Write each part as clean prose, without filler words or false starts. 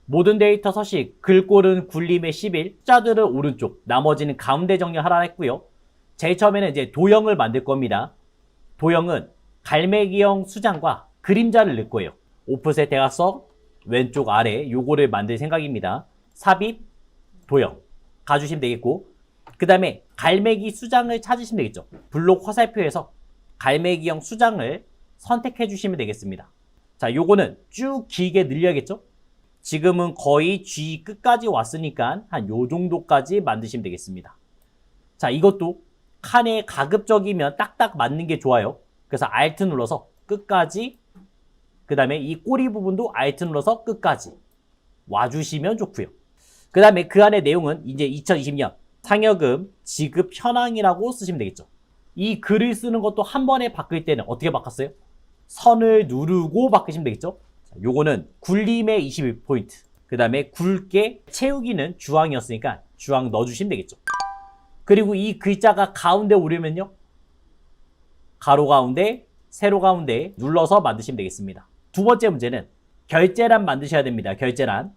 모든 데이터 서식, 글꼴은 굴림의 11, 숫자들은 오른쪽, 나머지는 가운데 정리하라 했고요. 제일 처음에는 이제 도형을 만들 겁니다. 도형은 갈매기형 수장과 그림자를 넣을 거예요. 오프셋 대각선 왼쪽 아래 요거를 만들 생각입니다. 삽입, 도형 가주시면 되겠고, 그 다음에 갈매기 수장을 찾으시면 되겠죠. 블록 화살표에서 갈매기형 수장을 선택해 주시면 되겠습니다. 자, 요거는 쭉 길게 늘려야겠죠. 지금은 거의 G 끝까지 왔으니까 한 요 정도까지 만드시면 되겠습니다. 자, 이것도 칸에 가급적이면 딱딱 맞는 게 좋아요. 그래서 Alt 눌러서 끝까지, 그 다음에 이 꼬리 부분도 Alt 눌러서 끝까지 와주시면 좋고요. 그 다음에 그 안에 내용은 이제 2020년 상여금 지급 현황이라고 쓰시면 되겠죠. 이 글을 쓰는 것도 한 번에 바꿀 때는 어떻게 바꿨어요? 선을 누르고 바꾸시면 되겠죠. 자, 요거는 굴림의 21포인트, 그 다음에 굵게 채우기는 주황이었으니까 주황 넣어주시면 되겠죠. 그리고 이 글자가 가운데 오려면요, 가로 가운데, 세로 가운데 눌러서 만드시면 되겠습니다. 두 번째 문제는 결제란 만드셔야 됩니다. 결제란.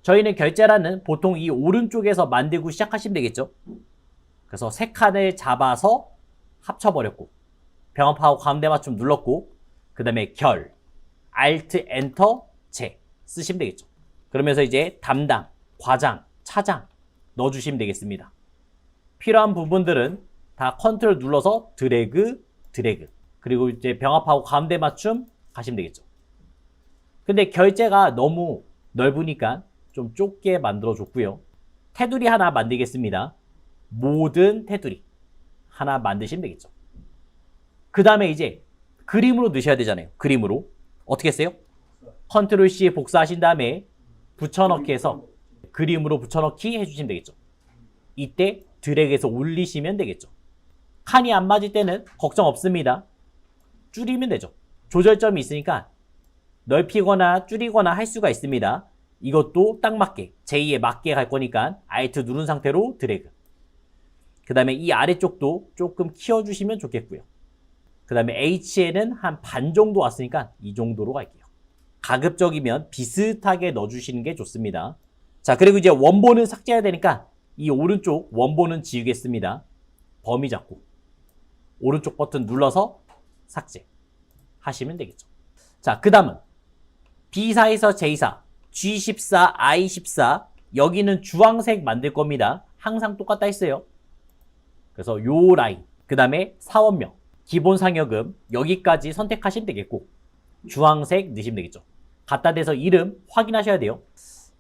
저희는 결제란은 보통 이 오른쪽에서 만들고 시작하시면 되겠죠. 그래서 세 칸을 잡아서 합쳐버렸고, 병합하고 가운데 맞춤 눌렀고, 그 다음에 결, Alt, Enter, 제 쓰시면 되겠죠. 그러면서 이제 담당, 과장, 차장 넣어주시면 되겠습니다. 필요한 부분들은 다 컨트롤 눌러서 드래그, 드래그. 그리고 이제 병합하고 가운데 맞춤 가시면 되겠죠. 근데 결제가 너무 넓으니까 좀 좁게 만들어줬고요. 테두리 하나 만들겠습니다. 모든 테두리 하나 만드시면 되겠죠. 그 다음에 이제 그림으로 넣으셔야 되잖아요. 그림으로. 어떻게 했어요? 컨트롤 C 복사하신 다음에 붙여넣기 해서 그림으로 붙여넣기 해주시면 되겠죠. 이때 드래그해서 올리시면 되겠죠. 칸이 안 맞을 때는 걱정 없습니다. 줄이면 되죠. 조절점이 있으니까 넓히거나 줄이거나 할 수가 있습니다. 이것도 딱 맞게, 제2에 맞게 갈 거니까 Alt 누른 상태로 드래그. 그 다음에 이 아래쪽도 조금 키워주시면 좋겠고요. 그 다음에 H에는 한 반 정도 왔으니까 이 정도로 갈게요. 가급적이면 비슷하게 넣어주시는 게 좋습니다. 자, 그리고 이제 원본은 삭제해야 되니까 이 오른쪽 원본은 지우겠습니다. 범위 잡고 오른쪽 버튼 눌러서 삭제 하시면 되겠죠. 자, 그 다음은 B사에서 J사, G14, I14, 여기는 주황색 만들 겁니다. 항상 똑같다 했어요. 그래서 요 라인, 그 다음에 사원명, 기본 상여금 여기까지 선택하시면 되겠고, 주황색 넣으시면 되겠죠. 갖다 대서 이름 확인하셔야 돼요.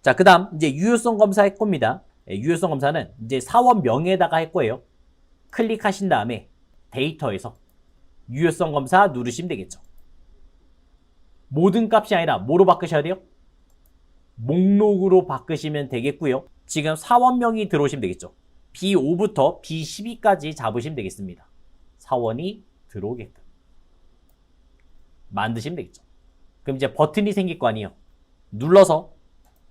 자, 그 다음 이제 유효성 검사 할 겁니다. 유효성 검사는 이제 사원명에다가 할 거예요. 클릭하신 다음에 데이터에서 유효성 검사 누르시면 되겠죠. 모든 값이 아니라 뭐로 바꾸셔야 돼요? 목록으로 바꾸시면 되겠고요. 지금 사원명이 들어오시면 되겠죠. B5부터 B12까지 잡으시면 되겠습니다. 사원이 들어오게끔 만드시면 되겠죠. 그럼 이제 버튼이 생길 거 아니에요. 눌러서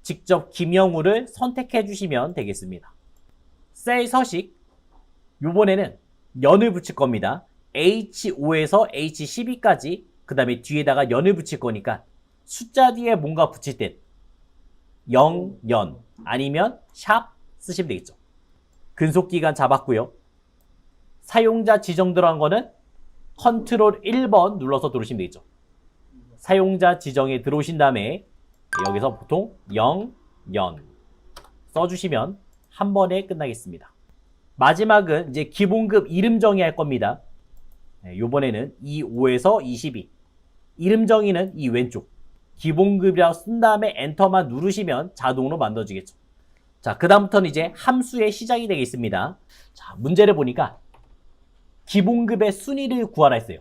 직접 김영우를 선택해 주시면 되겠습니다. 셀 서식, 요번에는 연을 붙일 겁니다. H5에서 H12까지, 그 다음에 뒤에다가 연을 붙일 거니까 숫자 뒤에 뭔가 붙일 땐 0, 연 아니면 샵 쓰시면 되겠죠. 근속기간 잡았고요. 사용자 지정 들어간 거는 컨트롤 1번 눌러서 들어오시면 되겠죠. 사용자 지정에 들어오신 다음에 여기서 보통 0, 연 써주시면 한 번에 끝나겠습니다. 마지막은 이제 기본급 이름 정의할 겁니다. 요번에는 25에서 22. 이름 정의는 이 왼쪽. 기본급이라고 쓴 다음에 엔터만 누르시면 자동으로 만들어지겠죠. 자, 그 다음부터는 이제 함수의 시작이 되겠습니다. 자, 문제를 보니까 기본급의 순위를 구하라 했어요.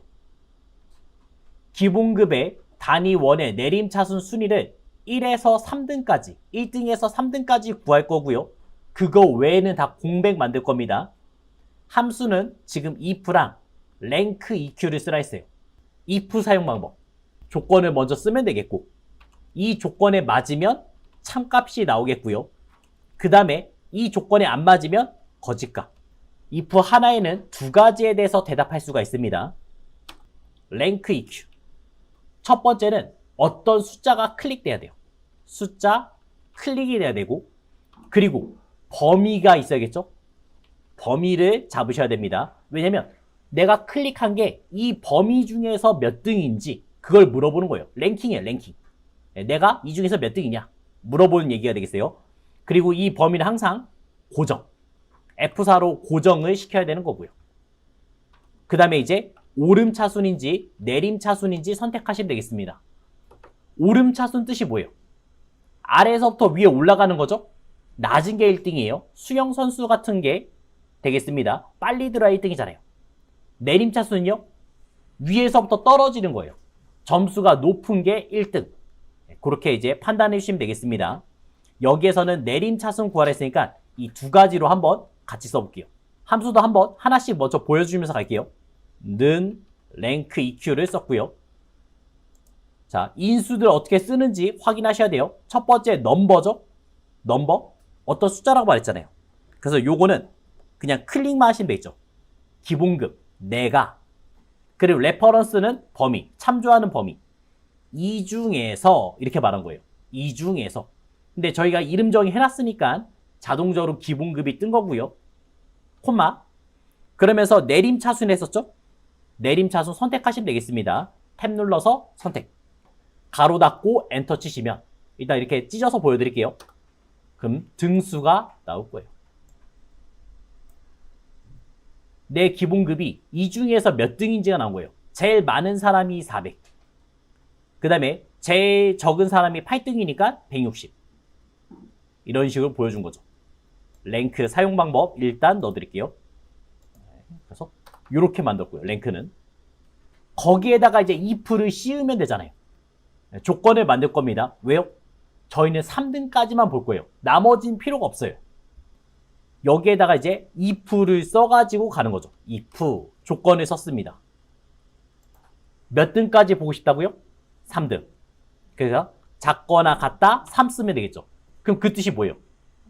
기본급의 단위 원의 내림차순 순위를 1에서 3등까지, 1등에서 3등까지 구할 거고요. 그거 외에는 다 공백 만들 겁니다. 함수는 지금 if랑 rank eq를 쓰라 했어요. if 사용 방법. 조건을 먼저 쓰면 되겠고, 이 조건에 맞으면 참값이 나오겠고요. 그 다음에 이 조건에 안 맞으면 거짓값. if 하나에는 두 가지에 대해서 대답할 수가 있습니다. rank eq. 첫 번째는 어떤 숫자가 클릭돼야 돼요. 숫자 클릭이 돼야 되고, 그리고 범위가 있어야겠죠? 범위를 잡으셔야 됩니다. 왜냐면 내가 클릭한 게 이 범위 중에서 몇 등인지 그걸 물어보는 거예요. 랭킹이에요, 랭킹. 내가 이 중에서 몇 등이냐 물어보는 얘기가 되겠어요. 그리고 이 범위는 항상 고정, F4로 고정을 시켜야 되는 거고요. 그 다음에 이제 오름차순인지 내림차순인지 선택하시면 되겠습니다. 오름차순 뜻이 뭐예요? 아래에서부터 위에 올라가는 거죠? 낮은 게 1등이에요. 수영선수 같은 게 되겠습니다. 빨리 들어야 1등이잖아요. 내림차순은요? 위에서부터 떨어지는 거예요. 점수가 높은 게 1등. 그렇게 이제 판단해 주시면 되겠습니다. 여기에서는 내림차순 구하라 했으니까 이 두 가지로 한번 같이 써볼게요. 함수도 한번 하나씩 먼저 보여주면서 갈게요. 는 랭크 EQ를 썼고요. 자, 인수들 어떻게 쓰는지 확인하셔야 돼요. 첫 번째 넘버죠. 넘버. 어떤 숫자라고 말했잖아요. 그래서 요거는 그냥 클릭만 하시면 되겠죠. 기본급, 내가. 그리고 레퍼런스는 범위, 참조하는 범위. 이 중에서 이렇게 말한 거예요. 이 중에서. 근데 저희가 이름 정의 해놨으니까 자동적으로 기본급이 뜬 거고요. 콤마. 그러면서 내림차순 했었죠? 내림차순 선택하시면 되겠습니다. 탭 눌러서 선택. 가로 닫고 엔터 치시면 일단 이렇게 찢어서 보여드릴게요. 그럼 등수가 나올 거예요. 내 기본급이 이 중에서 몇 등인지가 나온 거예요. 제일 많은 사람이 400. 그 다음에 제일 적은 사람이 8등이니까 160. 이런 식으로 보여준 거죠. 랭크 사용 방법 일단 넣어드릴게요. 그래서 이렇게 만들었고요. 랭크는. 거기에다가 이제 if를 씌우면 되잖아요. 조건을 만들 겁니다. 왜요? 저희는 3등까지만 볼 거예요. 나머지는 필요가 없어요. 여기에다가 이제 if를 써가지고 가는 거죠. if 조건을 썼습니다. 몇 등까지 보고 싶다고요? 3등. 그래서 작거나 같다 3 쓰면 되겠죠. 그럼 그 뜻이 뭐예요?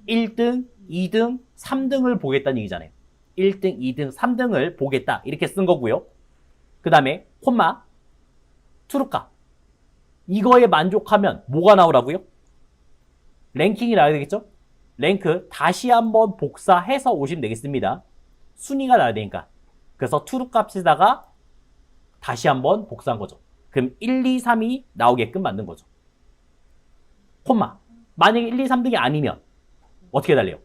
1등, 2등, 3등을 보겠다는 얘기잖아요. 1등, 2등, 3등을 보겠다 이렇게 쓴 거고요. 그 다음에 콤마 true값. 이거에 만족하면 뭐가 나오라고요? 랭킹이 나와야 되겠죠? 랭크 다시 한번 복사해서 오시면 되겠습니다. 순위가 나와야 되니까. 그래서 true 값에다가 다시 한번 복사한 거죠. 그럼 1, 2, 3이 나오게끔 만든 거죠. 콤마. 만약에 1, 2, 3등이 아니면 어떻게 달래요?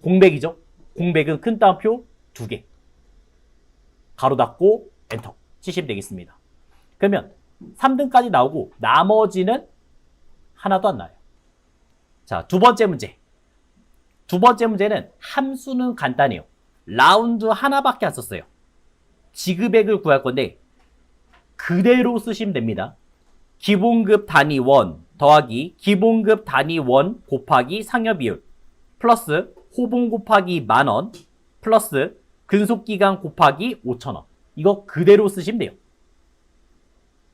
공백이죠? 공백은 큰 따옴표 2개. 가로 닫고 엔터 치시면 되겠습니다. 그러면 3등까지 나오고 나머지는 하나도 안 나와요. 자, 두 번째 문제. 두 번째 문제는 함수는 간단해요. 라운드 하나밖에 안 썼어요. 지급액을 구할 건데 그대로 쓰시면 됩니다. 기본급 단위 1 더하기 기본급 단위 1 곱하기 상여 비율 플러스 호봉 곱하기 10,000원 플러스 근속기간 곱하기 5,000원. 이거 그대로 쓰시면 돼요.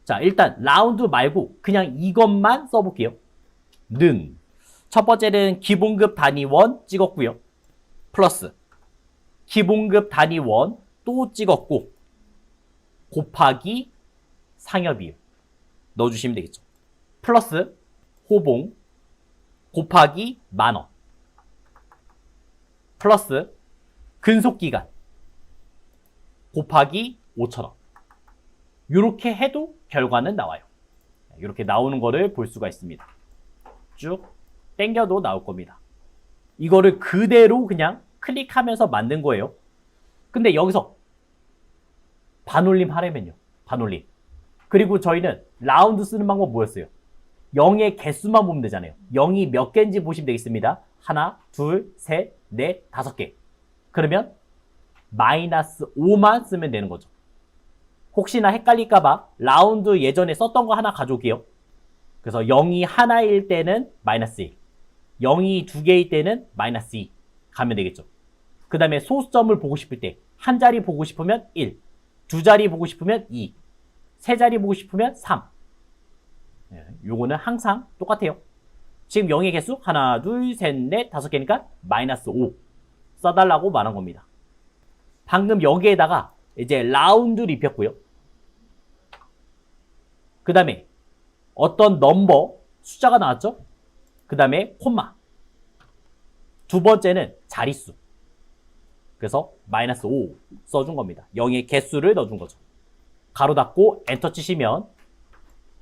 자, 일단 라운드 말고 그냥 이것만 써볼게요. 는 첫 번째는 기본급 단위 1 찍었고요. 플러스 기본급 단위 1 또 찍었고 곱하기 상여 비율 넣어주시면 되겠죠. 플러스 호봉 곱하기 10,000원 플러스 근속기간 곱하기 5,000원. 이렇게 해도 결과는 나와요. 이렇게 나오는 거를 볼 수가 있습니다. 쭉 당겨도 나올 겁니다. 이거를 그대로 그냥 클릭하면서 만든 거예요. 근데 여기서 반올림 하려면요. 반올림. 그리고 저희는 라운드 쓰는 방법 뭐였어요? 0의 개수만 보면 되잖아요. 0이 몇 개인지 보시면 되겠습니다. 하나, 둘, 셋, 넷, 5개. 그러면 마이너스 5만 쓰면 되는 거죠. 혹시나 헷갈릴까봐 라운드 예전에 썼던 거 하나 가져올게요. 그래서 0이 하나일 때는 마이너스 1. 0이 2개일 때는 마이너스 2 가면 되겠죠. 그 다음에 소수점을 보고 싶을 때 한 자리 보고 싶으면 1, 두 자리 보고 싶으면 2, 세 자리 보고 싶으면 3. 요거는 항상 똑같아요. 지금 0의 개수 하나, 둘, 셋, 넷, 5개니까 마이너스 5 써달라고 말한 겁니다. 방금 여기에다가 이제 라운드를 입혔고요. 그 다음에 어떤 넘버 숫자가 나왔죠? 그 다음에 콤마. 두 번째는 자릿수. 그래서 마이너스 5 써준 겁니다. 0의 개수를 넣어준 거죠. 가로 닫고 엔터 치시면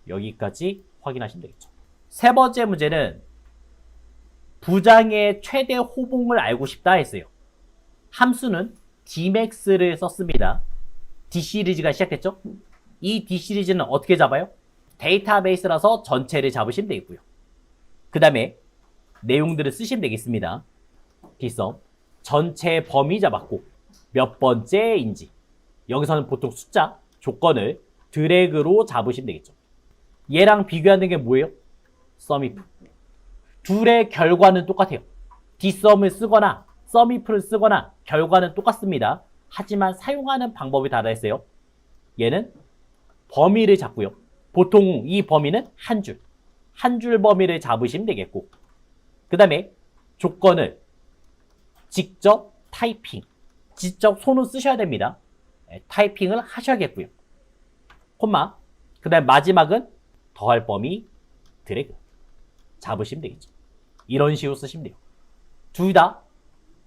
여기까지 확인하시면 되겠죠. 세 번째 문제는 부장의 최대 호봉을 알고 싶다 했어요. 함수는 dmax를 썼습니다. D 시리즈가 시작됐죠? 이 D 시리즈는 어떻게 잡아요? 데이터베이스라서 전체를 잡으시면 되겠고요. 그 다음에 내용들을 쓰시면 되겠습니다. 뒷섬 전체 범위 잡았고 몇 번째인지 여기서는 보통 숫자, 조건을 드래그로 잡으시면 되겠죠. 얘랑 비교하는 게 뭐예요? 썸이프. 둘의 결과는 똑같아요. 뒷섬을 쓰거나 썸이프를 쓰거나 결과는 똑같습니다. 하지만 사용하는 방법이 다르겠어요. 얘는 범위를 잡고요. 보통 이 범위는 한 줄. 한 줄 범위를 잡으시면 되겠고 그 다음에 조건을 직접 타이핑. 직접 손을 쓰셔야 됩니다. 타이핑을 하셔야겠고요. 콤마. 그 다음에 마지막은 더할 범위 드래그. 잡으시면 되겠죠. 이런 식으로 쓰시면 돼요. 둘 다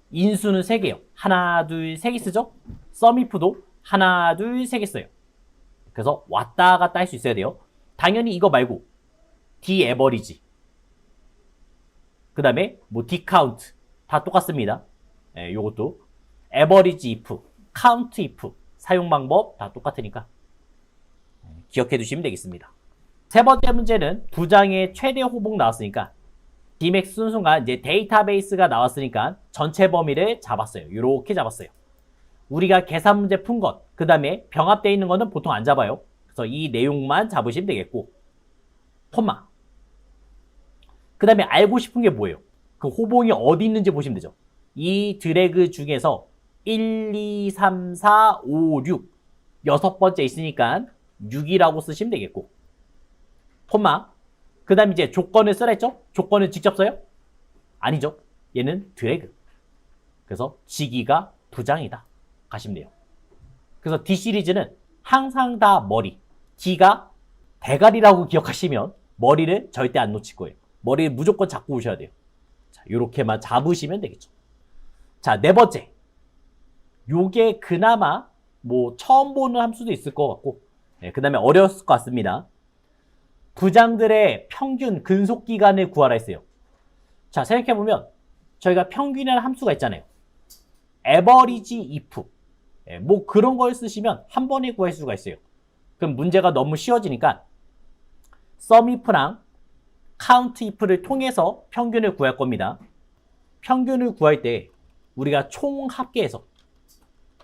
인수는 3개요. 하나, 둘, 3개 쓰죠? 썸이프도 하나, 둘, 3개 써요. 그래서 왔다 갔다 할 수 있어야 돼요. 당연히 이거 말고 D 에버리지 그 다음에 뭐 D 카운트 다 똑같습니다. 요것도 에버리지 if, 카운트 if 사용 방법 다 똑같으니까 기억해 두시면 되겠습니다. 세 번째 문제는 부장의 최대 호봉 나왔으니까 dmax 쓴 순간 이제 데이터베이스가 나왔으니까 전체 범위를 잡았어요. 이렇게 잡았어요. 우리가 계산 문제 푼 것, 그 다음에 병합되어 있는 거는 보통 안 잡아요. 그래서 이 내용만 잡으시면 되겠고 콤마. 그 다음에 알고 싶은 게 뭐예요? 그 호봉이 어디 있는지 보시면 되죠. 이 드래그 중에서 1, 2, 3, 4, 5, 6 여섯 번째 있으니까 6이라고 쓰시면 되겠고 콤마. 그 다음에 이제 조건을 쓰라 했죠? 조건을 직접 써요? 아니죠. 얘는 드래그. 그래서 지기가 부장이다. 가시면 돼요. 그래서 D 시리즈는 항상 다 머리. D가 대가리라고 기억하시면 머리를 절대 안 놓칠 거예요. 머리를 무조건 잡고 오셔야 돼요. 자, 요렇게만 잡으시면 되겠죠. 자, 네 번째. 요게 그나마 뭐 처음 보는 함수도 있을 것 같고 그 다음에 어려웠을 것 같습니다. 부장들의 평균 근속기간을 구하라 했어요. 자, 생각해보면 저희가 평균이라는 함수가 있잖아요. average if 뭐 그런 걸 쓰시면 한 번에 구할 수가 있어요. 그럼 문제가 너무 쉬워지니까 sumif랑 countif를 통해서 평균을 구할 겁니다. 평균을 구할 때 우리가 총 합계해서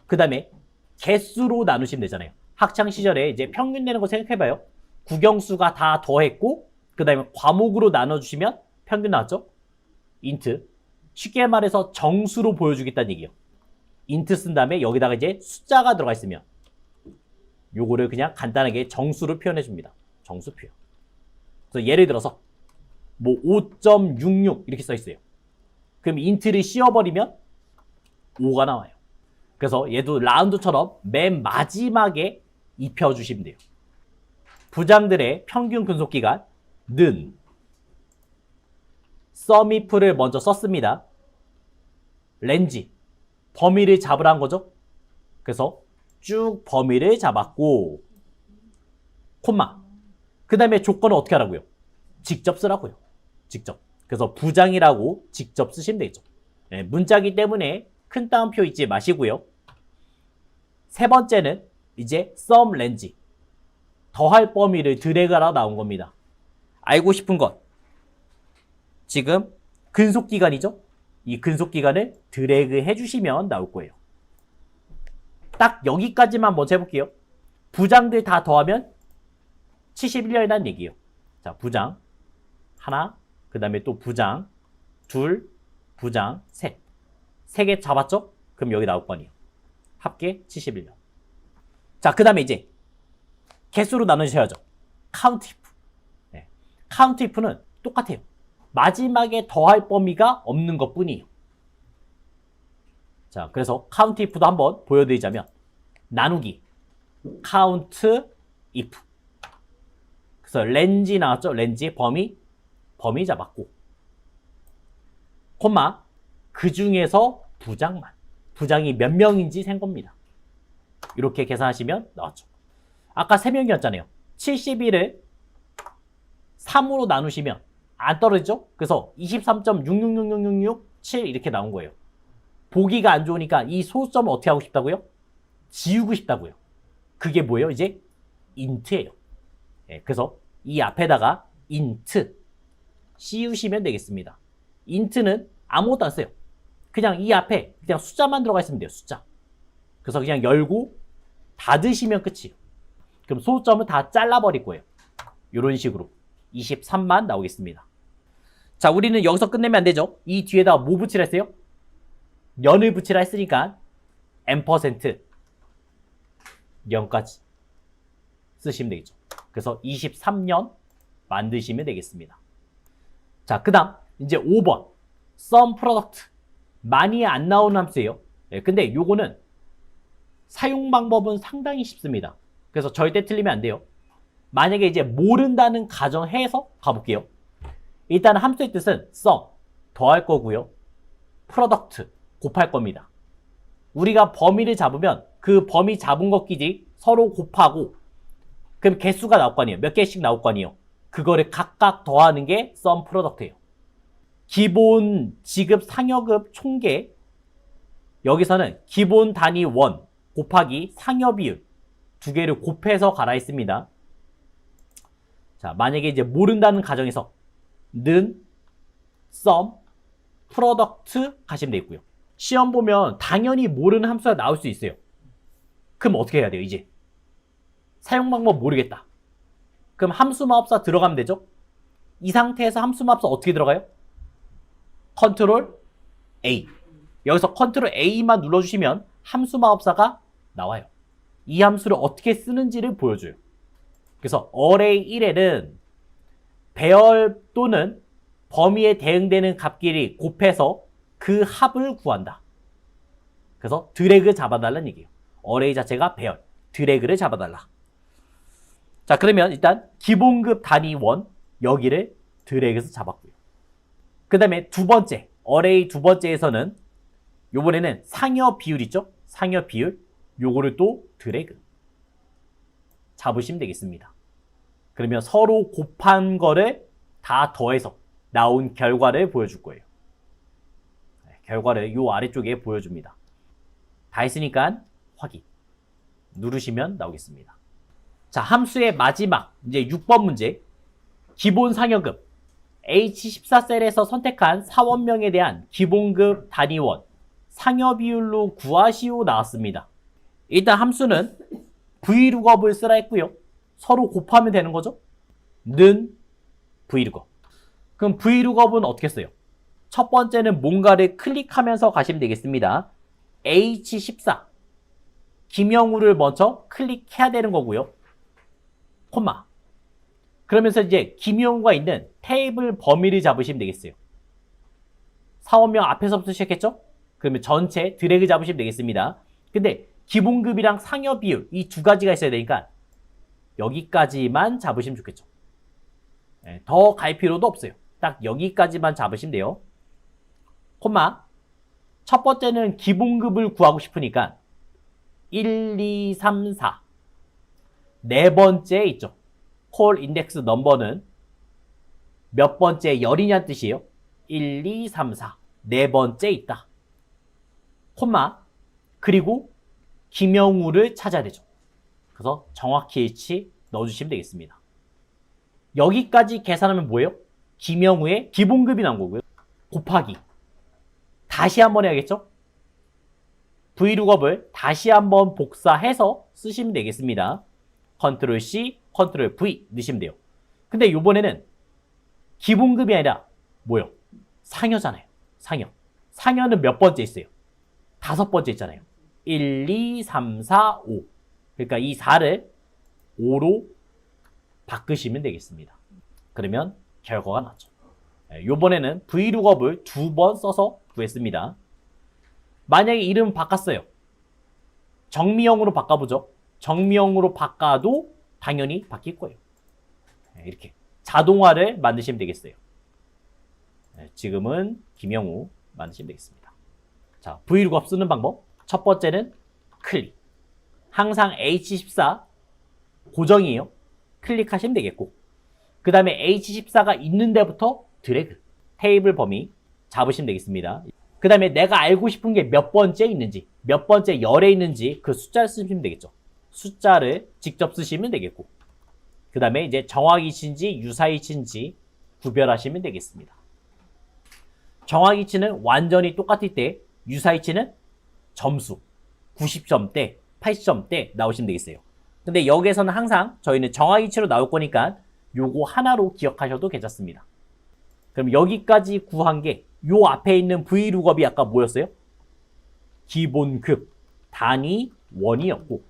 그 다음에 개수로 나누시면 되잖아요. 학창시절에 이제 평균 내는 거 생각해봐요. 국영수가 다 더했고 그 다음에 과목으로 나눠주시면 평균 나왔죠? 인트. 쉽게 말해서 정수로 보여주겠다는 얘기예요. 인트 쓴 다음에 여기다가 이제 숫자가 들어가 있으면 요거를 그냥 간단하게 정수로 표현해 줍니다. 정수표. 그래서 예를 들어서 뭐 5.66 이렇게 써 있어요. 그럼 인트를 씌워버리면 5가 나와요. 그래서 얘도 라운드처럼 맨 마지막에 입혀주시면 돼요. 부장들의 평균 근속기간은 sumif를 먼저 썼습니다. 렌지 범위를 잡으라는 거죠. 그래서 쭉 범위를 잡았고 콤마. 그 다음에 조건은 어떻게 하라고요? 직접 쓰라고요. 직접. 그래서 부장이라고 직접 쓰시면 되겠죠. 네, 문자기 때문에 큰 따옴표 잊지 마시고요. 세 번째는 이제 sum range 더할 범위를 드래그하라 나온 겁니다. 알고 싶은 것 지금 근속기간이죠? 이 근속기간을 드래그 해주시면 나올 거예요. 딱 여기까지만 먼저 해볼게요. 부장들 다 더하면 71년이라는 얘기예요. 자, 부장 하나, 그 다음에 또 부장 둘, 부장 셋. 3개 잡았죠? 그럼 여기 나올 거 아니에요. 합계 71년. 자, 그 다음에 이제 개수로 나누셔야죠. count if. 네. count if는 똑같아요. 마지막에 더할 범위가 없는 것 뿐이에요. 자, 그래서 count if도 한번 보여드리자면 나누기 count if. 그래서 렌지 나왔죠? 렌지 범위 잡았고 콤마, 그 중에서 부장만. 부장이 몇 명인지 센 겁니다. 이렇게 계산하시면 나왔죠. 아까 3명이었잖아요. 71을 3으로 나누시면 안 떨어지죠? 그래서 23.66666667 이렇게 나온 거예요. 보기가 안 좋으니까 이 소수점을 어떻게 하고 싶다고요? 지우고 싶다고요. 그게 뭐예요? 이제 int예요. 그래서 이 앞에다가 int 씌우시면 되겠습니다. int는 아무것도 안 써요. 그냥 이 앞에 그냥 숫자만 들어가 있으면 돼요. 숫자. 그래서 그냥 열고 닫으시면 끝이에요. 그럼 소수점은 다 잘라버릴 거예요. 이런 식으로 23만 나오겠습니다. 자, 우리는 여기서 끝내면 안 되죠. 이 뒤에다 뭐 붙이라 했어요? 년을 붙이라 했으니까 n% 0까지 쓰시면 되겠죠. 그래서 23년 만드시면 되겠습니다. 자, 그 다음 이제 5번 sum product 많이 안 나오는 함수예요. 근데 요거는 사용 방법은 상당히 쉽습니다. 그래서 절대 틀리면 안 돼요. 만약에 이제 모른다는 가정해서 가볼게요. 일단 함수의 뜻은 sum 더할 거고요. product 곱할 겁니다. 우리가 범위를 잡으면 그 범위 잡은 것끼리 서로 곱하고 그럼 개수가 나올 거 아니에요. 몇 개씩 나올 거 아니에요. 그거를 각각 더하는 게 sum product예요. 기본 지급 상여급 총계 여기서는 기본 단위 원 곱하기 상여 비율 두 개를 곱해서 가라 했습니다. 자, 만약에 이제 모른다는 가정에서 는 sum product 가시면 되겠고요. 시험 보면 당연히 모르는 함수가 나올 수 있어요. 그럼 어떻게 해야 돼요? 이제 사용 방법 모르겠다. 그럼 함수마법사 들어가면 되죠? 이 상태에서 함수마법사 어떻게 들어가요? 컨트롤 A. 여기서 컨트롤 A만 눌러주시면 함수마법사가 나와요. 이 함수를 어떻게 쓰는지를 보여줘요. 그래서 array 1에는 배열 또는 범위에 대응되는 값끼리 곱해서 그 합을 구한다. 그래서 드래그 잡아달라는 얘기예요. array 자체가 배열, 드래그를 잡아달라. 자, 그러면 일단 기본급 단위 원 여기를 드래그해서 잡았고요. 그 다음에 두 번째, array 두 번째에서는 요번에는 상여 비율 있죠? 상여 비율 요거를 또 드래그 잡으시면 되겠습니다. 그러면 서로 곱한 거를 다 더해서 나온 결과를 보여줄 거예요. 결과를 요 아래쪽에 보여줍니다. 다 했으니까 확인 누르시면 나오겠습니다. 자, 함수의 마지막 이제 6번 문제 기본 상여급 H14셀에서 선택한 사원명에 대한 기본급 단위원 상여 비율로 구하시오 나왔습니다. 일단 함수는 vlookup을 쓰라 했고요. 서로 곱하면 되는 거죠. 는 vlookup. 그럼 vlookup은 어떻게 써요? 첫 번째는 뭔가를 클릭하면서 가시면 되겠습니다. H14 김영우를 먼저 클릭해야 되는 거고요. 콤마. 그러면서 이제 김영우가 있는 테이블 범위를 잡으시면 되겠어요. 사원명 앞에서부터 시작했죠? 그러면 전체 드래그 잡으시면 되겠습니다. 근데 기본급이랑 상여 비율 이 두 가지가 있어야 되니까 여기까지만 잡으시면 좋겠죠. 더 갈 필요도 없어요. 딱 여기까지만 잡으시면 돼요. 콤마. 첫 번째는 기본급을 구하고 싶으니까 1, 2, 3, 4 네 번째 있죠. 콜 인덱스 넘버는 몇 번째 열이냐는 뜻이에요. 1, 2, 3, 4 네 번째 있다. 콤마. 그리고 김영우를 찾아야 되죠. 그래서 정확히 일치 넣어주시면 되겠습니다. 여기까지 계산하면 뭐예요? 김영우의 기본급이 나온 거고요. 곱하기. 다시 한번 해야겠죠? vlookup을 다시 한번 복사해서 쓰시면 되겠습니다. 컨트롤 C, 컨트롤 V 넣으시면 돼요. 근데 이번에는 기본급이 아니라 뭐요? 상여잖아요. 상여. 상여는 몇 번째 있어요? 5번째 있잖아요. 1, 2, 3, 4, 5. 그러니까 이 4를 5로 바꾸시면 되겠습니다. 그러면 결과가 나죠. 이번에는 vlookup을 2번 써서 구했습니다. 만약에 이름 바꿨어요. 정미영으로 바꿔보죠. 정미영으로 바꿔도 당연히 바뀔 거예요. 이렇게 자동화를 만드시면 되겠어요. 지금은 김영우 만드시면 되겠습니다. 자, 브이룩업 쓰는 방법. 첫 번째는 클릭. 항상 H14 고정이에요. 클릭하시면 되겠고, 그 다음에 H14가 있는 데부터 드래그. 테이블 범위 잡으시면 되겠습니다. 그 다음에 내가 알고 싶은 게 몇 번째 있는지, 몇 번째 열에 있는지 그 숫자를 쓰시면 되겠죠. 숫자를 직접 쓰시면 되겠고, 그 다음에 이제 정확이치인지 유사이치인지 구별하시면 되겠습니다. 정확이치는 완전히 똑같을 때, 유사이치는 점수 90점대, 80점대 나오시면 되겠어요. 근데 여기에서는 항상 저희는 정확이치로 나올 거니까 요거 하나로 기억하셔도 괜찮습니다. 그럼 여기까지 구한 게 요 앞에 있는 브이룩업이 아까 뭐였어요? 기본급, 단위, 원이었고,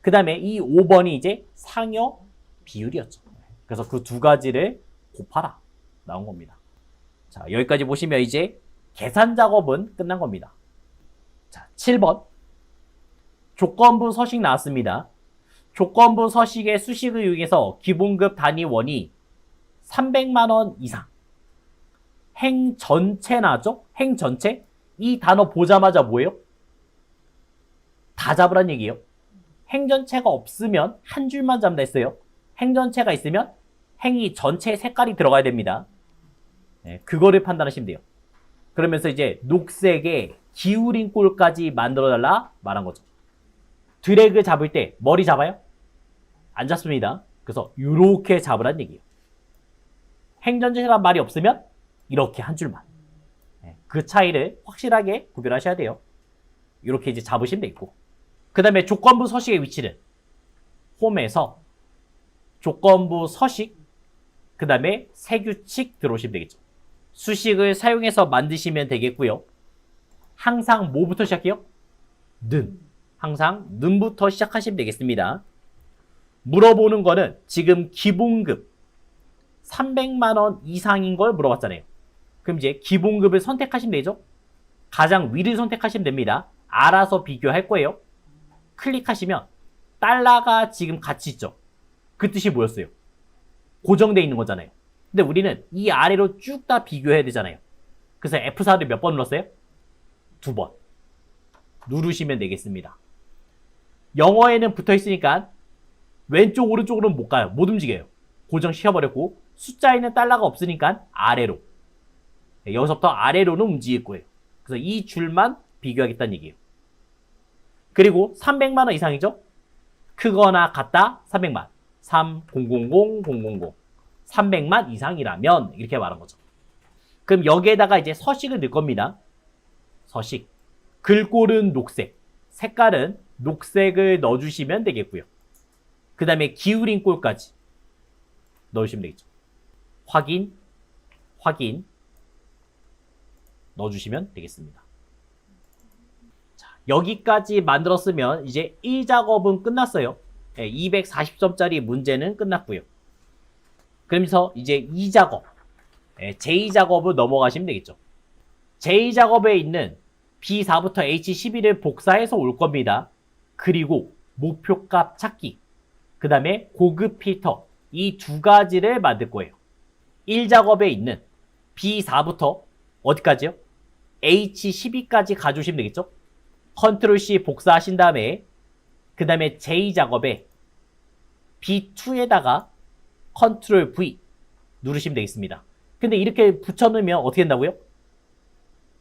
그 다음에 이 5번이 이제 상여 비율이었죠. 그래서 그 두 가지를 곱하라 나온 겁니다. 자, 여기까지 보시면 이제 계산 작업은 끝난 겁니다. 자, 7번 조건부 서식 나왔습니다. 조건부 서식의 수식을 이용해서 기본급 단위 원이 300만 원 이상. 행 전체 나왔죠? 행 전체? 이 단어 보자마자 뭐예요? 다 잡으란 얘기예요. 행 전체가 없으면 한 줄만 잡는다 했어요. 행 전체가 있으면 행이 전체 색깔이 들어가야 됩니다. 네, 그거를 판단하시면 돼요. 그러면서 이제 녹색의 기울인 꼴까지 만들어달라 말한 거죠. 드래그 잡을 때 머리 잡아요? 안 잡습니다. 그래서 이렇게 잡으란 얘기예요. 행 전체란 말이 없으면 이렇게 한 줄만. 그 차이를 확실하게 구별하셔야 돼요. 이렇게 이제 잡으시면 되겠고, 그 다음에 조건부 서식의 위치는 홈에서 조건부 서식, 그 다음에 세규칙 들어오시면 되겠죠. 수식을 사용해서 만드시면 되겠고요. 항상 뭐부터 시작해요? 는. 항상 는부터 시작하시면 되겠습니다. 물어보는 거는 지금 기본급 300만 원 이상인 걸 물어봤잖아요. 그럼 이제 기본급을 선택하시면 되죠. 가장 위를 선택하시면 됩니다. 알아서 비교할 거예요. 클릭하시면 달러가 지금 같이 있죠. 그 뜻이 뭐였어요? 고정되어 있는 거잖아요. 근데 우리는 이 아래로 쭉 다 비교해야 되잖아요. 그래서 F4를 몇 번 눌렀어요? 2번. 누르시면 되겠습니다. 영어에는 붙어 있으니까 왼쪽 오른쪽으로는 못 가요. 못 움직여요. 고정시켜버렸고, 숫자에는 달러가 없으니까 아래로. 여기서부터 아래로는 움직일 거예요. 그래서 이 줄만 비교하겠다는 얘기예요. 그리고 300만 원 이상이죠? 크거나 같다 300만. 300000. 300만 이상이라면 이렇게 말한 거죠. 그럼 여기에다가 이제 서식을 넣을 겁니다. 서식. 글꼴은 녹색, 색깔은 녹색을 넣어주시면 되겠고요. 그 다음에 기울인 꼴까지 넣으시면 되겠죠. 확인, 확인 넣어주시면 되겠습니다. 자, 여기까지 만들었으면 이제 1작업은 끝났어요. 240점짜리 문제는 끝났고요. 그러면서 이제 2작업, 제2작업을 넘어가시면 되겠죠. 제2작업에 있는 B4부터 H12를 복사해서 올 겁니다. 그리고 목표값 찾기, 그 다음에 고급 필터, 이 두 가지를 만들 거예요. 1작업에 있는 B4부터 어디까지요? H12까지 가져오시면 되겠죠? 컨트롤 C 복사하신 다음에 그 다음에 제2작업에 B2에다가 컨트롤 V 누르시면 되겠습니다. 근데 이렇게 붙여놓으면 어떻게 된다고요?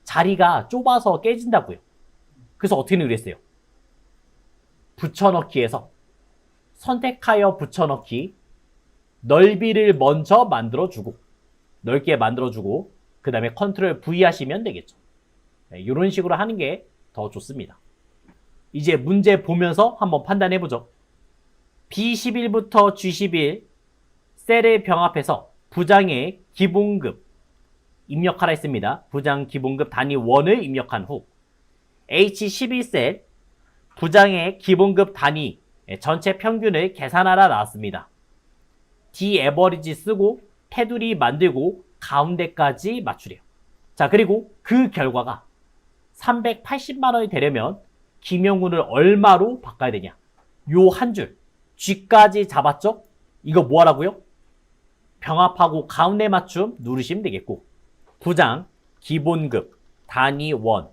자리가 좁아서 깨진다고요. 그래서 어떻게 누르겠어요? 붙여넣기에서 선택하여 붙여넣기, 넓이를 먼저 만들어주고, 넓게 만들어주고, 그 다음에 컨트롤 V 하시면 되겠죠. 이런 식으로 하는 게 더 좋습니다. 이제 문제 보면서 한번 판단해보죠. B11부터 G11 셀을 병합해서 부장의 기본급 입력하라 했습니다. 부장 기본급 단위 1을 입력한 후 H11셀 부장의 기본급 단위 전체 평균을 계산하라 나왔습니다. D 에버리지 쓰고 테두리 만들고 가운데까지 맞추래요. 자, 그리고 그 결과가 380만 원이 되려면 김영훈을 얼마로 바꿔야 되냐? 요 한 줄 G까지 잡았죠? 이거 뭐 하라고요? 병합하고 가운데 맞춤 누르시면 되겠고, 부장 기본급 단위원의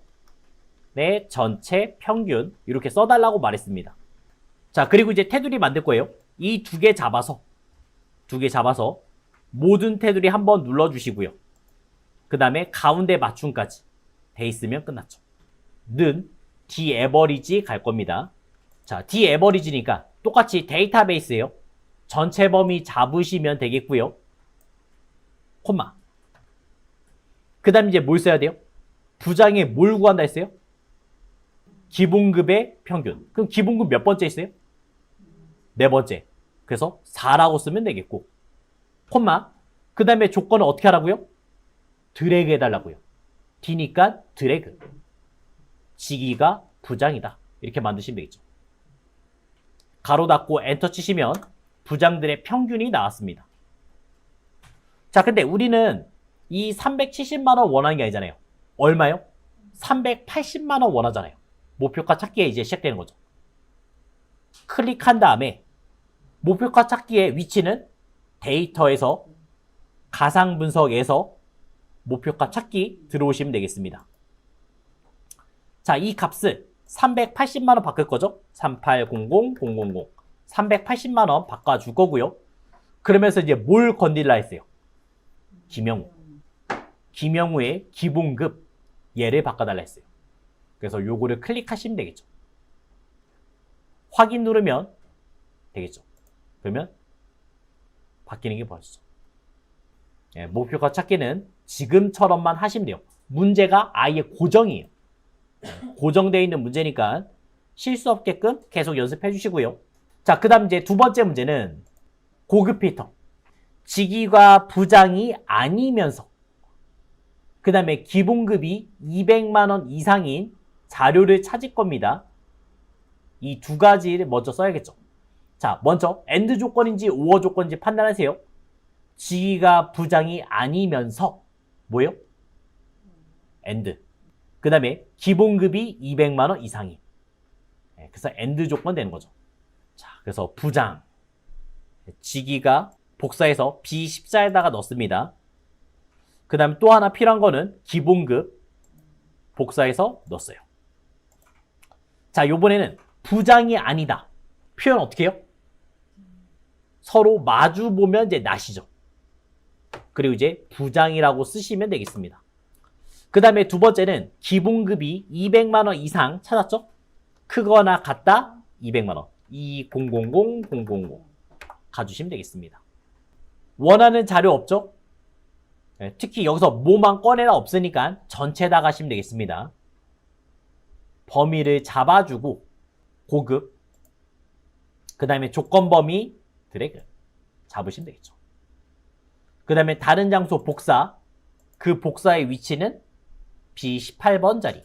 전체 평균 이렇게 써달라고 말했습니다. 자, 그리고 이제 테두리 만들 거예요. 이 두 개 잡아서 모든 테두리 한번 눌러주시고요. 그 다음에 가운데 맞춤까지 돼 있으면 끝났죠. 는 디에버리지 갈 겁니다. 자, 디에버리지니까 똑같이 데이터베이스예요. 전체 범위 잡으시면 되겠고요. 콤마. 그 다음 이제 뭘 써야 돼요? 부장에 뭘 구한다 했어요? 기본급의 평균. 그럼 기본급 몇 번째 있어요? 네 번째. 그래서 4라고 쓰면 되겠고. 콤마. 그 다음에 조건을 어떻게 하라고요? 드래그 해달라고요. D니까 드래그. 직위가 부장이다. 이렇게 만드시면 되겠죠. 가로 닫고 엔터 치시면 부장들의 평균이 나왔습니다. 자, 근데 우리는 이 370만 원 원하는 게 아니잖아요. 얼마요? 380만 원 원하잖아요. 목표가 찾기에 이제 시작되는 거죠. 클릭한 다음에 목표가 찾기의 위치는 데이터에서 가상 분석에서 목표가 찾기 들어오시면 되겠습니다. 자, 이 값을 380만 원 바꿀 거죠? 3800000 380만 원 바꿔줄 거고요. 그러면서 이제 뭘 건딜라 했어요? 김영우의 기본급 얘를 바꿔달라 했어요. 그래서 요거를 클릭하시면 되겠죠. 확인 누르면 되겠죠. 그러면 바뀌는 게 보여지죠. 예, 목표가 찾기는 지금처럼만 하시면 돼요. 문제가 아예 고정이에요. 고정되어 있는 문제니까 실수 없게끔 계속 연습해 주시고요. 자, 그 다음 이제 두 번째 문제는 고급 필터. 직위가 부장이 아니면서 그 다음에 기본급이 200만 원 이상인 자료를 찾을 겁니다. 이 두 가지를 먼저 써야겠죠. 자, 먼저 AND 조건인지 OR 조건인지 판단하세요. 직위가 부장이 아니면서 뭐예요? AND. 그 다음에 기본급이 200만 원 이상인. 그래서 AND 조건 되는 거죠. 자, 그래서 부장. 직위가 복사해서 B14에다가 넣습니다. 그 다음에 또 하나 필요한 거는 기본급 복사해서 넣었어요. 자, 요번에는 부장이 아니다. 표현 어떻게 해요? 서로 마주 보면 이제 낫이죠. 그리고 이제 부장이라고 쓰시면 되겠습니다. 그 다음에 두 번째는 기본급이 200만 원 이상 찾았죠? 크거나 같다 200만 원. 2000000 가주시면 되겠습니다. 원하는 자료 없죠? 네, 특히 여기서 뭐만 꺼내라 없으니까 전체 다 가시면 되겠습니다. 범위를 잡아주고 고급 그 다음에 조건 범위 드래그 잡으시면 되겠죠. 그 다음에 다른 장소 복사 그 복사의 위치는 B18번 자리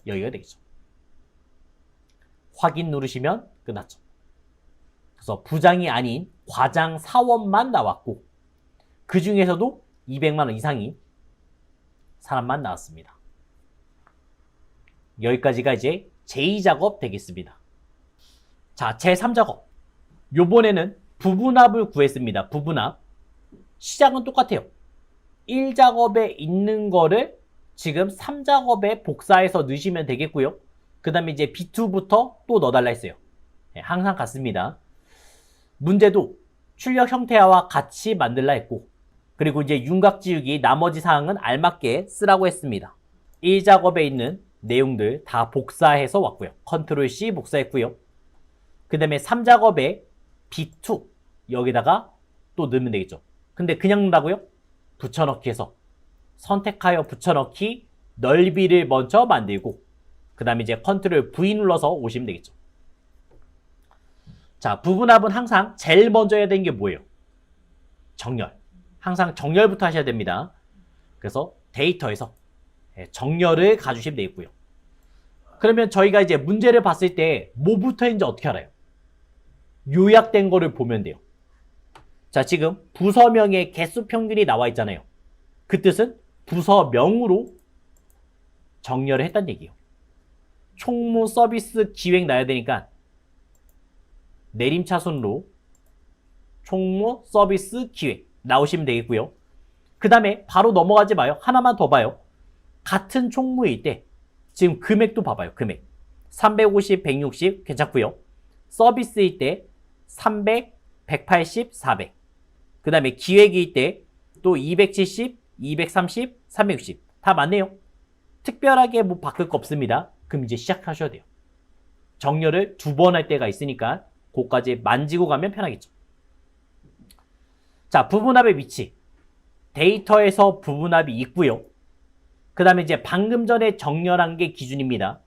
여기가 되겠죠. 확인 누르시면 끝났죠. 그래서 부장이 아닌 과장 사원만 나왔고 그 중에서도 200만 원 이상인 사람만 나왔습니다. 여기까지가 이제 제2작업 되겠습니다. 자, 제3작업. 요번에는 부분합을 구했습니다. 부분합. 시작은 똑같아요. 1작업에 있는 거를 지금 3작업에 복사해서 넣으시면 되겠고요. 그 다음에 이제 B2부터 또 넣어달라 했어요. 네, 항상 같습니다. 문제도 출력 형태와 같이 만들라 했고 그리고 이제 윤곽 지우기 나머지 사항은 알맞게 쓰라고 했습니다. 1작업에 있는 내용들 다 복사해서 왔고요. 컨트롤 C 복사했고요. 그 다음에 3작업에 B2 여기다가 또 넣으면 되겠죠. 근데 그냥 넣는다고요? 붙여넣기 해서 선택하여 붙여넣기 넓이를 먼저 만들고 그 다음에 이제 컨트롤 V 눌러서 오시면 되겠죠. 자, 부분합은 항상 제일 먼저 해야 되는 게 뭐예요? 정렬. 항상 정렬부터 하셔야 됩니다. 그래서 데이터에서 정렬을 가주시면 되겠고요. 그러면 저희가 이제 문제를 봤을 때 뭐부터인지 어떻게 알아요? 요약된 거를 보면 돼요. 자, 지금 부서명의 개수 평균이 나와 있잖아요. 그 뜻은 부서명으로 정렬을 했다는 얘기예요. 총무 서비스 기획 나야 되니까 내림차순으로 총무 서비스 기획 나오시면 되겠고요. 그 다음에 바로 넘어가지 마요. 하나만 더 봐요. 같은 총무일 때 지금 금액도 봐봐요. 금액 350, 160 괜찮고요. 서비스일 때 300, 180, 400. 그 다음에 기획일 때 또 270, 230, 360. 다 맞네요. 특별하게 뭐 바꿀 거 없습니다. 그럼 이제 시작하셔야 돼요. 정렬을 2번 할 때가 있으니까 그거까지 만지고 가면 편하겠죠. 자, 부분합의 위치. 데이터에서 부분합이 있고요. 그 다음에 이제 방금 전에 정렬한 게 기준입니다.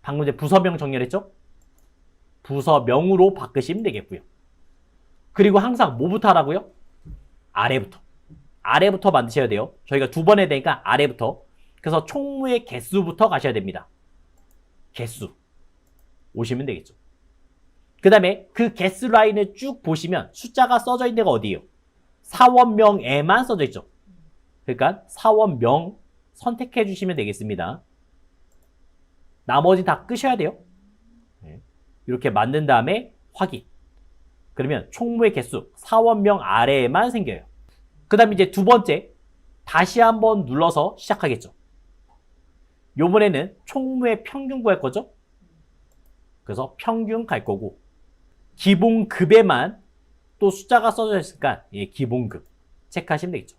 방금 전에 부서명 정렬했죠? 부서명으로 바꾸시면 되겠고요. 그리고 항상 뭐부터 하라고요? 아래부터. 아래부터 만드셔야 돼요. 저희가 2번 해야 되니까 아래부터. 그래서 총무의 개수부터 가셔야 됩니다. 개수. 오시면 되겠죠. 그 다음에 그 개수 라인을 쭉 보시면 숫자가 써져 있는 데가 어디예요? 사원명에만 써져 있죠. 그러니까 사원명 선택해 주시면 되겠습니다. 나머지 다 끄셔야 돼요. 이렇게 만든 다음에 확인. 그러면 총무의 개수 사원명 아래에만 생겨요. 그 다음에 이제 2번째 다시 한번 눌러서 시작하겠죠. 요번에는 총무의 평균 구할 거죠. 그래서 평균 갈 거고 기본급에만 또 숫자가 써져 있으니까 기본급 체크하시면 되겠죠.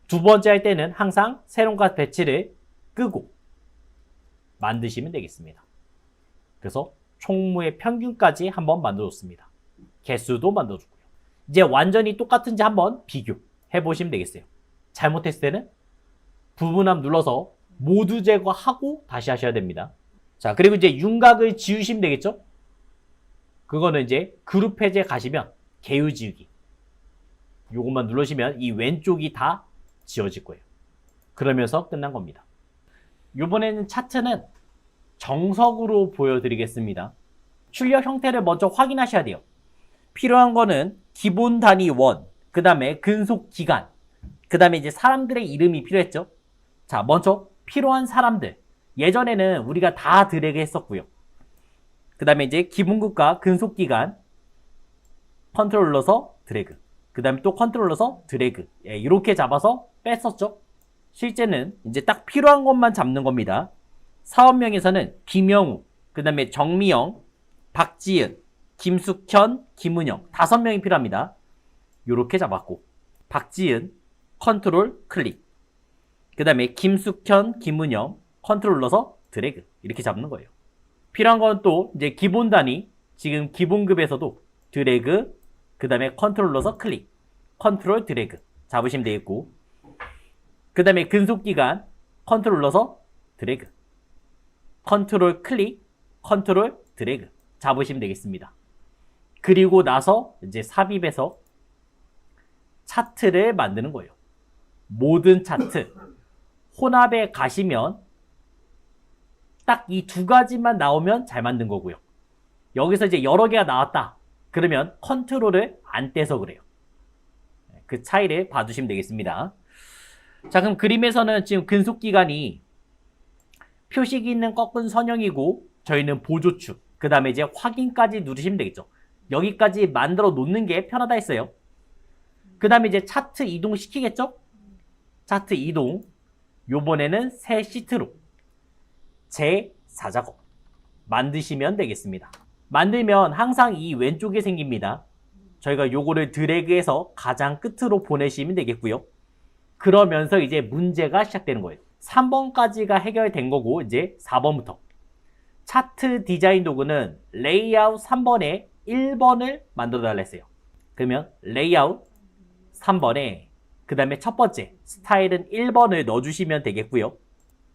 2번째 할 때는 항상 세론과 배치를 끄고 만드시면 되겠습니다. 그래서 총무의 평균까지 한번 만들어줬습니다. 개수도 만들어주고요. 이제 완전히 똑같은지 한번 비교해 보시면 되겠어요. 잘못했을 때는 부분합 눌러서 모두 제거하고 다시 하셔야 됩니다. 자, 그리고 이제 윤곽을 지우시면 되겠죠? 그거는 이제 그룹 해제 가시면 개유 지우기. 요것만 누르시면 이 왼쪽이 다 지워질 거예요. 그러면서 끝난 겁니다. 이번에는 차트는 정석으로 보여드리겠습니다. 출력 형태를 먼저 확인하셔야 돼요. 필요한 거는 기본 단위 원, 그 다음에 근속 기간, 그 다음에 이제 사람들의 이름이 필요했죠. 자, 먼저 필요한 사람들. 예전에는 우리가 다 드래그 했었고요. 그 다음에 이제 기본급과 근속 기간 컨트롤 눌러서 드래그. 그 다음에 또 컨트롤 눌러서 드래그. 이렇게 잡아서 뺐었죠. 실제는 이제 딱 필요한 것만 잡는 겁니다. 사업명에서는 김영우, 그 다음에 정미영, 박지은, 김숙현, 김은영 5명이 필요합니다. 이렇게 잡았고 박지은 컨트롤 클릭, 그 다음에 김숙현, 김은영 컨트롤 눌러서 드래그 이렇게 잡는 거예요. 필요한 건 또 이제 기본 단위, 지금 기본급에서도 드래그, 그 다음에 컨트롤 눌러서 클릭, 컨트롤 드래그 잡으시면 되겠고, 그 다음에 근속기간 컨트롤 눌러서 드래그, 컨트롤 클릭, 컨트롤 드래그 잡으시면 되겠습니다. 그리고 나서 이제 삽입해서 차트를 만드는 거예요. 모든 차트 혼합에 가시면 딱 이 2가지만 나오면 잘 만든 거고요. 여기서 이제 여러 개가 나왔다 그러면 컨트롤을 안 떼서 그래요. 그 차이를 봐주시면 되겠습니다. 자, 그럼 그림에서는 지금 근속기간이 표식이 있는 꺾은 선형이고 저희는 보조축, 그 다음에 이제 확인까지 누르시면 되겠죠. 여기까지 만들어 놓는 게 편하다 했어요. 그 다음에 이제 차트 이동시키겠죠? 차트 이동. 요번에는 새 시트로 제4작업 만드시면 되겠습니다. 만들면 항상 이 왼쪽에 생깁니다. 저희가 요거를 드래그해서 가장 끝으로 보내시면 되겠고요. 그러면서 이제 문제가 시작되는 거예요. 3번까지가 해결된 거고 이제 4번부터 차트 디자인 도구는 레이아웃 3번에 1번을 만들어 달라 했어요. 그러면 레이아웃 3번에 그 다음에 첫 번째 스타일은 1번을 넣어주시면 되겠고요.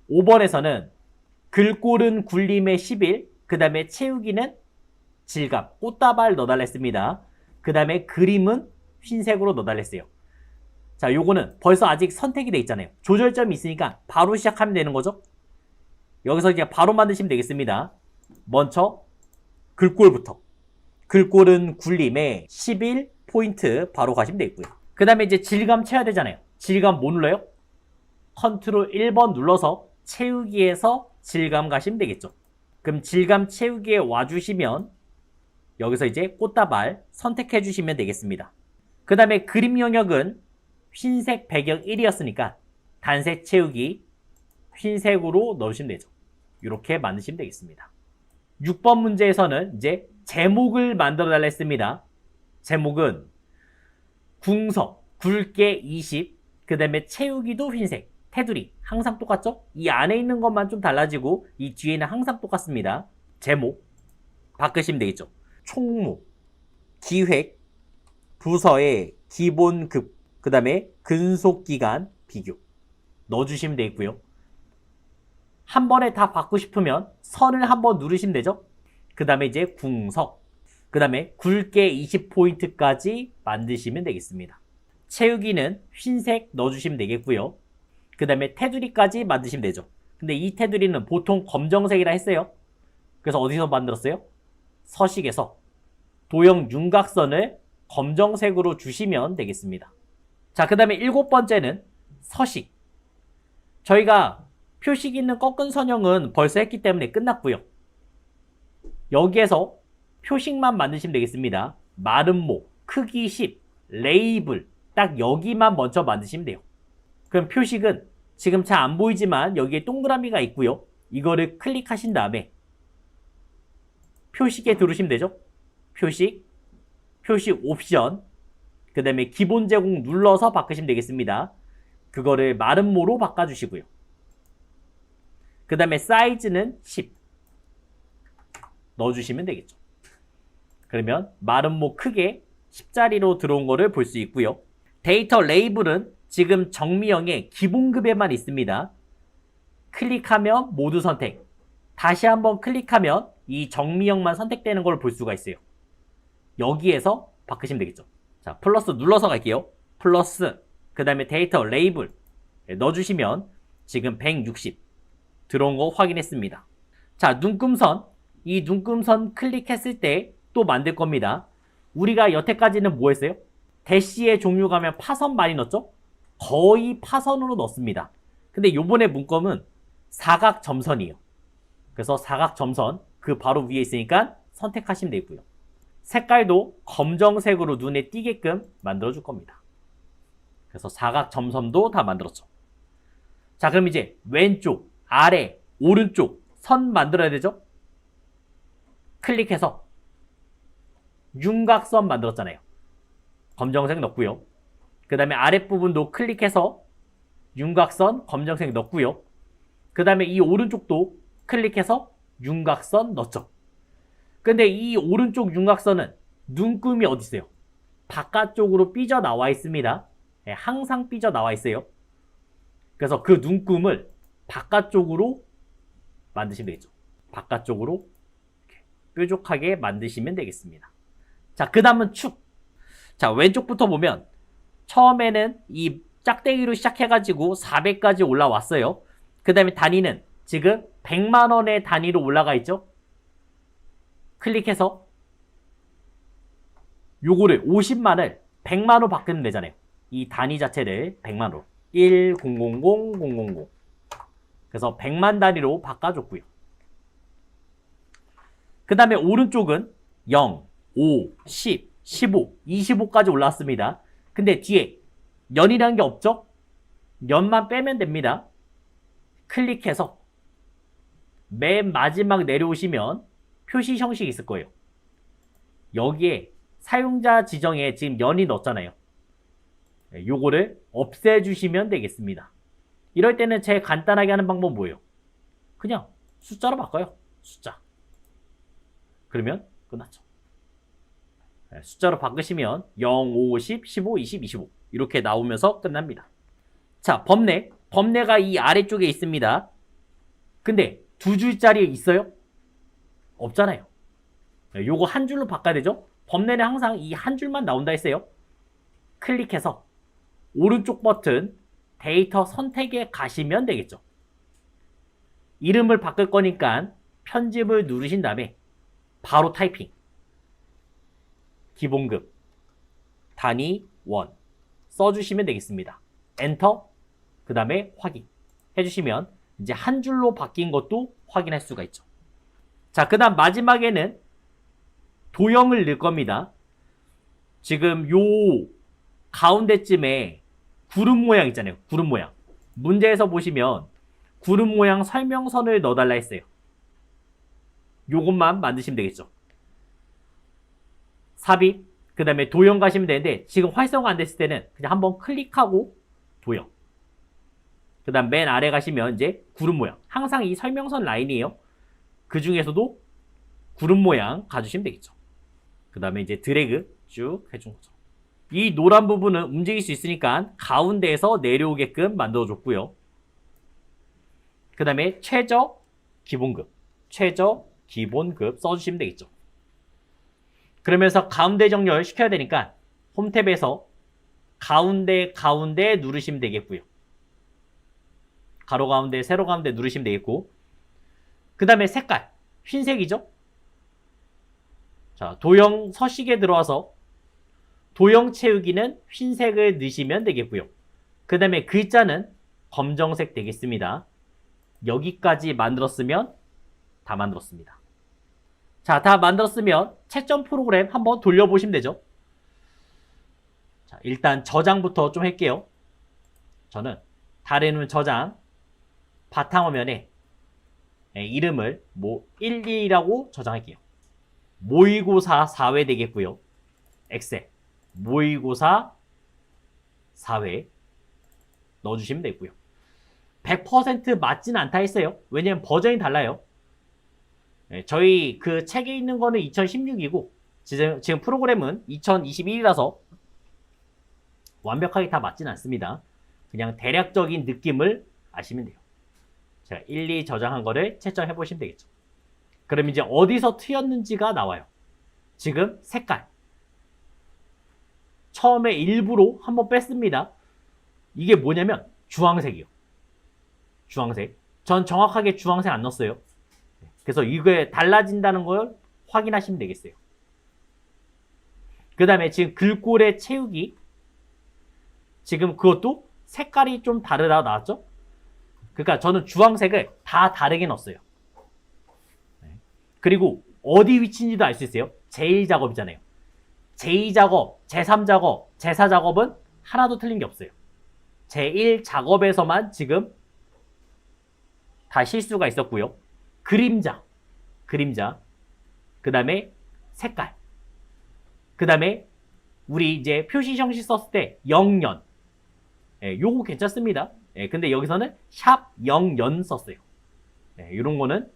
5번에서는 글꼴은 굴림의 11, 그 다음에 채우기는 질감, 꽃다발 넣어달라 했습니다. 그 다음에 그림은 흰색으로 넣어달라 했어요. 자, 요거는 벌써 아직 선택이 돼 있잖아요. 조절점이 있으니까 바로 시작하면 되는 거죠. 여기서 이제 바로 만드시면 되겠습니다. 먼저 글꼴부터. 글꼴은 굴림에 11포인트 바로 가시면 되겠고요. 그 다음에 이제 질감 채워야 되잖아요. 질감 뭐 눌러요? 컨트롤 1번 눌러서 채우기에서 질감 가시면 되겠죠. 그럼 질감 채우기에 와주시면 여기서 이제 꽃다발 선택해 주시면 되겠습니다. 그 다음에 그림 영역은 흰색 배경 1이었으니까 단색 채우기 흰색으로 넣으시면 되죠. 이렇게 만드시면 되겠습니다. 6번 문제에서는 이제 제목을 만들어 달라 했습니다. 제목은 궁서, 굵게 20, 그 다음에 채우기도 흰색, 테두리 항상 똑같죠? 이 안에 있는 것만 좀 달라지고 이 뒤에는 항상 똑같습니다. 제목 바꾸시면 되겠죠. 총무, 기획, 부서의 기본급, 그 다음에 근속기간 비교 넣어주시면 되겠고요. 한 번에 다 받고 싶으면 선을 한번 누르시면 되죠. 그 다음에 이제 궁서, 그 다음에 굵게 20포인트까지 만드시면 되겠습니다. 채우기는 흰색 넣어주시면 되겠고요. 그 다음에 테두리까지 만드시면 되죠. 근데 이 테두리는 보통 검정색이라 했어요. 그래서 어디서 만들었어요? 서식에서 도형 윤곽선을 검정색으로 주시면 되겠습니다. 자, 그 다음에 7번째는 서식. 저희가 표식 있는 꺾은 선형은 벌써 했기 때문에 끝났고요. 여기에서 표식만 만드시면 되겠습니다. 마름모, 크기 10, 레이블 딱 여기만 먼저 만드시면 돼요. 그럼 표식은 지금 잘 안 보이지만 여기에 동그라미가 있고요. 이거를 클릭하신 다음에 표식에 들어오시면 되죠. 표식 옵션, 그 다음에 기본 제공 눌러서 바꾸시면 되겠습니다. 그거를 마름모로 바꿔주시고요. 그 다음에 사이즈는 10 넣어주시면 되겠죠. 그러면 마름모 크게 10자리로 들어온 거를 볼 수 있고요. 데이터 레이블은 지금 정미형의 기본급에만 있습니다. 클릭하면 모두 선택, 다시 한번 클릭하면 이 정미형만 선택되는 걸 볼 수가 있어요. 여기에서 바꾸시면 되겠죠. 자, 플러스 눌러서 갈게요. 플러스, 그 다음에 데이터 레이블 넣어주시면 지금 160 들어온 거 확인했습니다. 자, 눈금선, 이 눈금선 클릭했을 때 또 만들 겁니다. 우리가 여태까지는 뭐 했어요? 대시의 종류 가면 파선 많이 넣었죠? 거의 파선으로 넣습니다. 근데 요번에 문검은 사각점선이에요. 그래서 사각점선 그 바로 위에 있으니까 선택하시면 되고요. 색깔도 검정색으로 눈에 띄게끔 만들어 줄 겁니다. 그래서 사각점선도 다 만들었죠. 자, 그럼 이제 왼쪽, 아래, 오른쪽 선 만들어야 되죠? 클릭해서 윤곽선 만들었잖아요. 검정색 넣고요. 그 다음에 아랫부분도 클릭해서 윤곽선 검정색 넣고요. 그 다음에 이 오른쪽도 클릭해서 윤곽선 넣었죠. 근데 이 오른쪽 윤곽선은 눈금이 어디 있어요? 바깥쪽으로 삐져나와 있습니다. 네, 항상 삐져나와 있어요. 그래서 그 눈금을 바깥쪽으로 만드시면 되겠죠. 바깥쪽으로 이렇게 뾰족하게 만드시면 되겠습니다. 자, 그 다음은 축. 자, 왼쪽부터 보면 처음에는 이 짝대기로 시작해가지고 400까지 올라왔어요. 그 다음에 단위는 지금 100만원의 단위로 올라가 있죠. 클릭해서 요거를 50만을 100만으로 바꾸면 되잖아요. 이 단위 자체를 100만으로 1000000 그래서 100만 단위로 바꿔줬고요. 그 다음에 오른쪽은 0, 5, 10, 15, 25까지 올라왔습니다. 근데 뒤에 연이라는 게 없죠? 연만 빼면 됩니다. 클릭해서 맨 마지막 내려오시면 표시 형식이 있을 거예요. 여기에 사용자 지정에 지금 연이 넣었잖아요. 요거를 없애주시면 되겠습니다. 이럴 때는 제일 간단하게 하는 방법은 뭐예요? 그냥 숫자로 바꿔요. 숫자. 그러면 끝났죠. 숫자로 바꾸시면 0, 5, 10, 15, 20, 25 이렇게 나오면서 끝납니다. 자, 범례. 범례가 이 아래쪽에 있습니다. 근데 두 줄짜리 있어요? 없잖아요. 요거 한 줄로 바꿔야 되죠? 범례는 항상 이 한 줄만 나온다 했어요. 클릭해서 오른쪽 버튼 데이터 선택에 가시면 되겠죠. 이름을 바꿀 거니까 편집을 누르신 다음에 바로 타이핑. 기본급 단위 1 써주시면 되겠습니다. 엔터, 그 다음에 확인 해주시면 이제 한 줄로 바뀐 것도 확인할 수가 있죠. 자, 그 다음 마지막에는 도형을 넣을 겁니다. 지금 요 가운데쯤에 구름 모양 있잖아요. 구름 모양. 문제에서 보시면 구름 모양 설명선을 넣어달라 했어요. 요것만 만드시면 되겠죠. 삽입, 그 다음에 도형 가시면 되는데 지금 활성화 안 됐을 때는 그냥 한번 클릭하고 도형. 그 다음 맨 아래 가시면 이제 구름 모양. 항상 이 설명선 라인이에요. 그 중에서도 구름 모양 가주시면 되겠죠. 그 다음에 이제 드래그 쭉 해준 거죠. 이 노란 부분은 움직일 수 있으니까 가운데에서 내려오게끔 만들어줬고요. 그 다음에 최저 기본급, 최저 기본급 써주시면 되겠죠. 그러면서 가운데 정렬 시켜야 되니까 홈탭에서 가운데 누르시면 되겠고요. 가로 가운데, 세로 가운데 누르시면 되겠고, 그 다음에 색깔 흰색이죠. 자, 도형 서식에 들어와서 도형 채우기는 흰색을 넣으시면 되겠고요. 그 다음에 글자는 검정색 되겠습니다. 여기까지 만들었으면 다 만들었습니다. 자, 다 만들었으면 채점 프로그램 한번 돌려보시면 되죠. 자, 일단 저장부터 좀 할게요. 저는 달에는 저장 바탕화면에 이름을 12라고 저장할게요. 모의고사 4회 되겠고요. 엑셀 모의고사 4회 넣어주시면 되고요. 100% 맞지는 않다 했어요. 왜냐면 버전이 달라요. 저희 그 책에 있는 거는 2016이고 지금 프로그램은 2021이라서 완벽하게 다 맞지는 않습니다. 그냥 대략적인 느낌을 아시면 돼요. 제가 1, 2 저장한 거를 채점해 보시면 되겠죠. 그럼 이제 어디서 트였는지가 나와요. 지금 색깔. 처음에 일부러 한번 뺐습니다. 이게 뭐냐면 주황색이요. 주황색. 전 정확하게 주황색 안 넣었어요. 그래서 이게 달라진다는 걸 확인하시면 되겠어요. 그 다음에 지금 글꼴의 채우기. 지금 그것도 색깔이 좀 다르다 나왔죠? 그러니까 저는 주황색을 다 다르게 넣었어요. 그리고 어디 위치인지도 알 수 있어요. 제1작업이잖아요. 제2작업, 제3작업, 제4작업은 하나도 틀린 게 없어요. 제1작업에서만 지금 다 실수가 있었고요. 그림자, 그 다음에 색깔, 그 다음에 우리 이제 표시 형식 썼을 때 0년, 요거 괜찮습니다. 근데 여기서는 샵 0년 썼어요. 이런 거는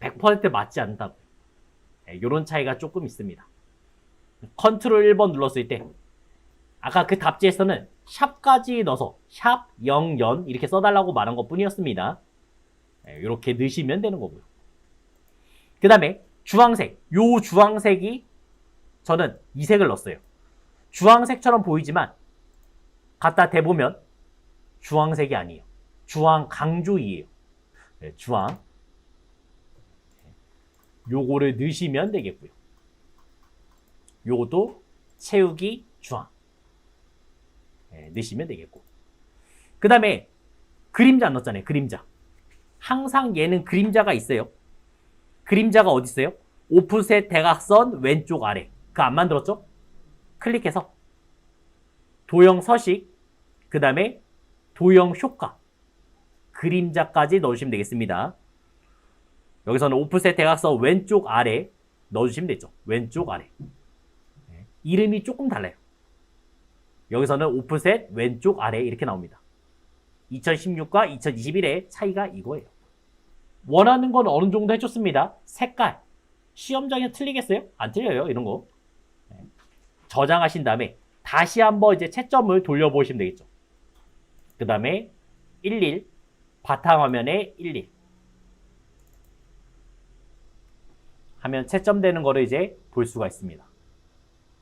100% 맞지 않다고요. 이런 차이가 조금 있습니다. 컨트롤 1번 눌렀을 때 아까 그 답지에서는 샵까지 넣어서 샵 0년 이렇게 써달라고 말한 것 뿐이었습니다. 이렇게 넣으시면 되는 거고요. 그 다음에 주황색. 요 주황색이 저는 이 색을 넣었어요. 주황색처럼 보이지만 갖다 대보면 주황색이 아니에요. 주황 강조이에요. 주황. 요거를 넣으시면 되겠고요. 요것도 채우기 주황. 넣으시면 되겠고. 그 다음에 그림자 넣었잖아요. 그림자. 항상 얘는 그림자가 있어요. 그림자가 어디 있어요? 오프셋 대각선 왼쪽 아래. 그거 안 만들었죠? 클릭해서 도형 서식, 그 다음에 도형 효과, 그림자까지 넣어주시면 되겠습니다. 여기서는 오프셋 대각선 왼쪽 아래 넣어주시면 되죠. 왼쪽 아래. 이름이 조금 달라요. 여기서는 오프셋 왼쪽 아래 이렇게 나옵니다. 2016과 2021의 차이가 이거예요. 원하는 건 어느 정도 해줬습니다. 색깔. 시험장에 틀리겠어요? 안 틀려요. 이런 거. 저장하신 다음에 다시 한번 이제 채점을 돌려보시면 되겠죠. 그 다음에 11 바탕화면에 11 하면 채점되는 거를 이제 볼 수가 있습니다.